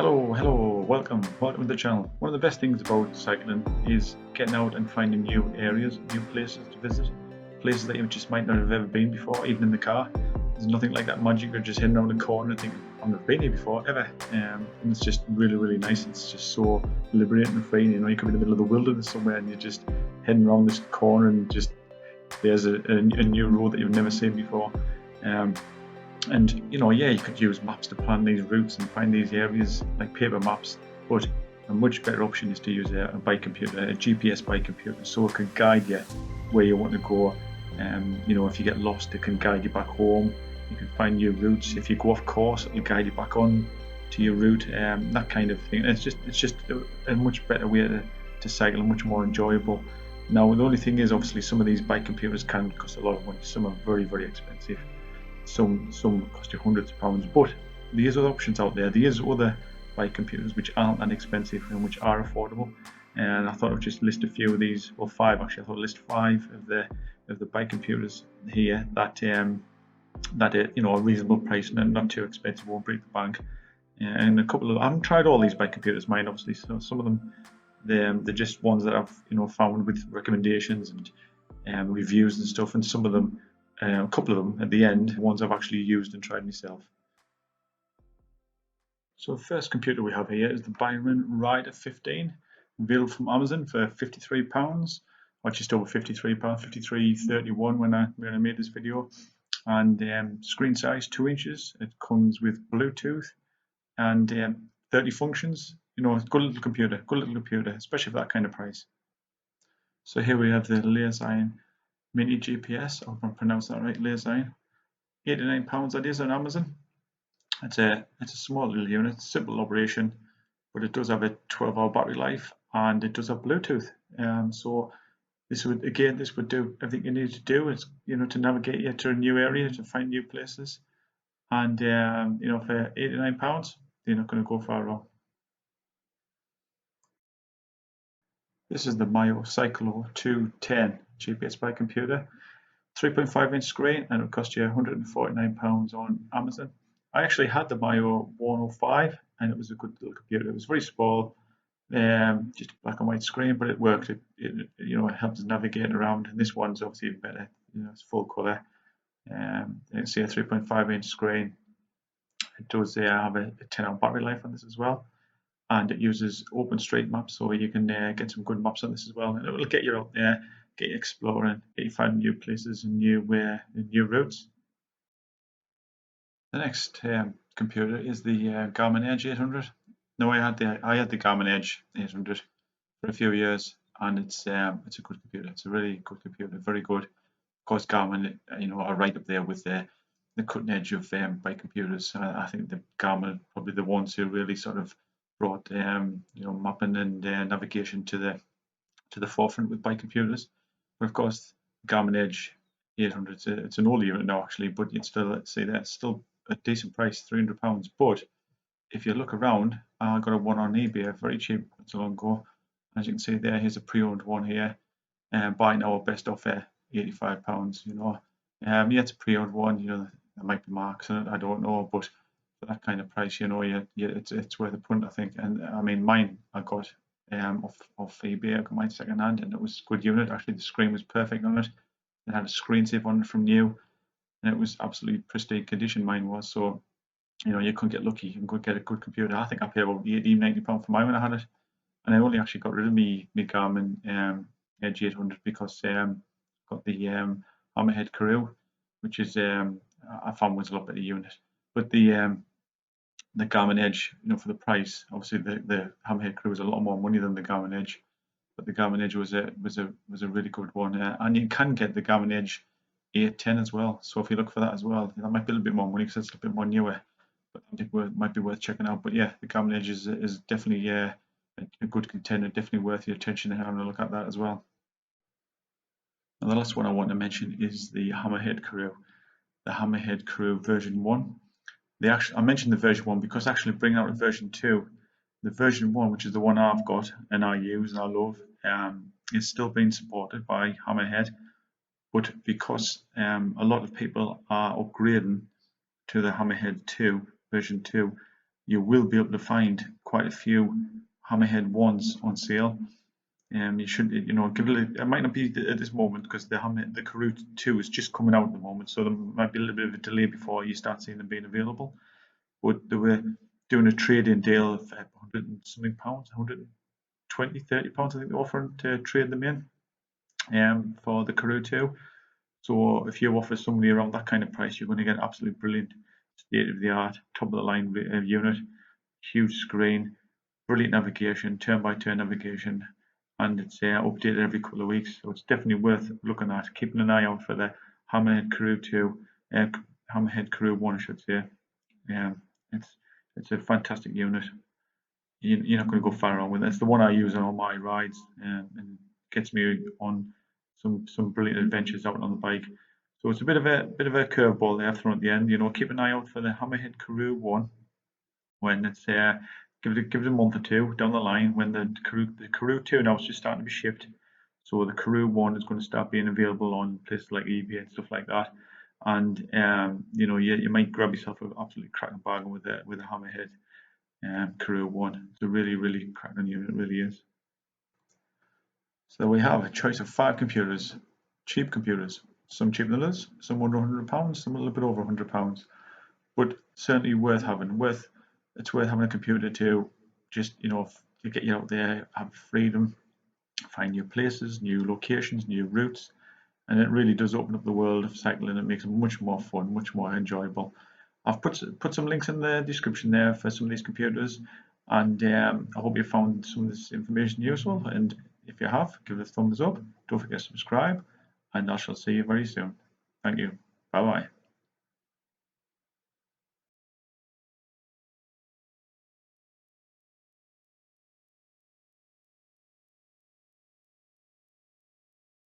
Hello, welcome to the channel. One of the best things about cycling is getting out and finding new areas, new places to visit, places that you just might not have ever been before, even in the car. There's nothing like that magic of just heading around the corner and thinking, I've never been here before, ever. And it's just really nice. It's just so liberating and freeing. You know, you could be in the middle of the wilderness somewhere and you're just heading around this corner and just there's a new road that you've never seen before. And you know, yeah, you could use maps to plan these routes and find these areas like paper maps, but a much better option is to use a bike computer, a GPS bike computer, so it can guide you where you want to go. You know, if you get lost, it can guide you back home. You can find new routes. If you go off course, it will guide you back on to your route. That kind of thing. It's just a much better way to cycle, and much more enjoyable. Now, the only thing is, obviously, some of these bike computers can cost a lot of money. Some are very expensive. Some cost you hundreds of pounds, but there is other options out there. There is other bike computers which aren't that expensive and which are affordable. And I thought I'd just list a few of these, or five actually. I thought I'd list five of the bike computers here that you know, are reasonable price and not too expensive, won't break the bank. And a couple of, I haven't tried all these bike computers, mine obviously. So some of them they're just ones that I've found with recommendations and reviews and stuff, and some of them. A couple of them at the end, ones I've actually used and tried myself. So the first computer we have here is the Byron Ryder 15, available from Amazon for £53, or just over £53, £53.31 when I made this video. And screen size 2 inches. It comes with Bluetooth and 30 functions. You know, it's a good little computer, especially for that kind of price. So here we have the Liaison Mini GPS, I hope I'm pronouncing that right, Lezyne. £89 that is on Amazon. It's a small little unit, simple operation, but it does have a 12-hour battery life and it does have Bluetooth. So this would do everything you need to do. It's to navigate you to a new area, to find new places, and for £89, you're not going to go far wrong. This is the Myocyclo 210 GPS bike computer, 3.5-inch screen, and it would cost you £149 on Amazon. I actually had the Myo 105, and it was a good little computer. It was very small, just a black and white screen, but it worked. It helps us navigate around. And this one's obviously even better. It's full color. It's a 3.5-inch screen. It does have a 10-hour battery life on this as well. And it uses OpenStreetMap, so you can get some good maps on this as well, and it will get you out there, get you exploring, get you finding new places and new routes. The next computer is the Garmin NG800. Now I had the Garmin NG800 for a few years, and it's a good computer. It's a really good computer, very good. Of course, Garmin are right up there with the cutting edge of bike computers. I think the Garmin are probably the ones who really sort of brought mapping and navigation to the forefront with bike computers. But of course, Garmin Edge 800, it's an older unit now actually, but you'd still see that it's still a decent price, £300. But if you look around, I got a one on eBay, very cheap, not so long ago. As you can see there, here's a pre-owned one here, buy now, best offer, £85. Yeah, it's a pre-owned one. There might be marks on it, I don't know, but for that kind of price, it's worth a punt, I think. And I mean, mine I got off eBay. I got mine second hand, and it was a good unit. Actually, the screen was perfect on it. It had a screen save on it from new, and it was absolutely pristine condition. Mine was. So you could get lucky and could get a good computer. I think I paid about £80-90 for mine when I had it, and I only actually got rid of my Garmin NG800 because got the Hammerhead Career, which is I found was a lot better unit. But the Garmin Edge, for the price, obviously the Hammerhead Career was a lot more money than the Garmin Edge, but the Garmin Edge was a really good one, and you can get the Garmin Edge 810 as well. So if you look for that as well, that might be a little bit more money because it's a bit more newer, but I think it might be worth checking out. But yeah, the Garmin Edge is definitely a good contender, definitely worth your attention and having a look at that as well. And the last one I want to mention is the Hammerhead Career, the Hammerhead Career version 1. I mentioned the version 1 because actually bringing out a version 2, the version 1, which is the one I've got and I use and I love, is still being supported by Hammerhead. But because a lot of people are upgrading to the Hammerhead 2, version 2, you will be able to find quite a few Hammerhead ones on sale. You should, give it might not be at this moment because the Career 2 is just coming out at the moment, so there might be a little bit of a delay before you start seeing them being available. But they were doing a trade-in deal of 100 and something pounds, 120, 30 pounds, I think they're offering to trade them in for the Career 2. So if you offer somebody around that kind of price, you're going to get an absolutely brilliant state-of-the-art, top-of-the-line unit, huge screen, brilliant navigation, turn-by-turn navigation, and it's updated every couple of weeks. So it's definitely worth looking at, keeping an eye out for the Hammerhead Career 2, Hammerhead Career 1, I should say. It's a fantastic unit. You're not going to go far wrong with it. It's the one I use on all my rides, and gets me on some brilliant adventures out on the bike. So it's a bit of a curveball there thrown at the end. Keep an eye out for the Hammerhead Career 1 when it's give it a month or two down the line when the Career 2 now is just starting to be shipped. So the Career 1 is going to start being available on places like eBay and stuff like that. And you might grab yourself an absolutely cracking bargain with a Hammerhead Career 1. It's a really cracking unit, it really is. So we have a choice of 5 computers, cheap computers, some cheaper than others, some under £100, some a little bit over £100, but certainly worth having. It's worth having a computer to just to get you out there, have freedom, find new places, new locations, new routes, and it really does open up the world of cycling. It makes it much more fun, much more enjoyable. I've put some links in the description there for some of these computers, and I hope you found some of this information useful. And if you have, give it a thumbs up. Don't forget to subscribe, and I shall see you very soon. Thank you. Bye bye.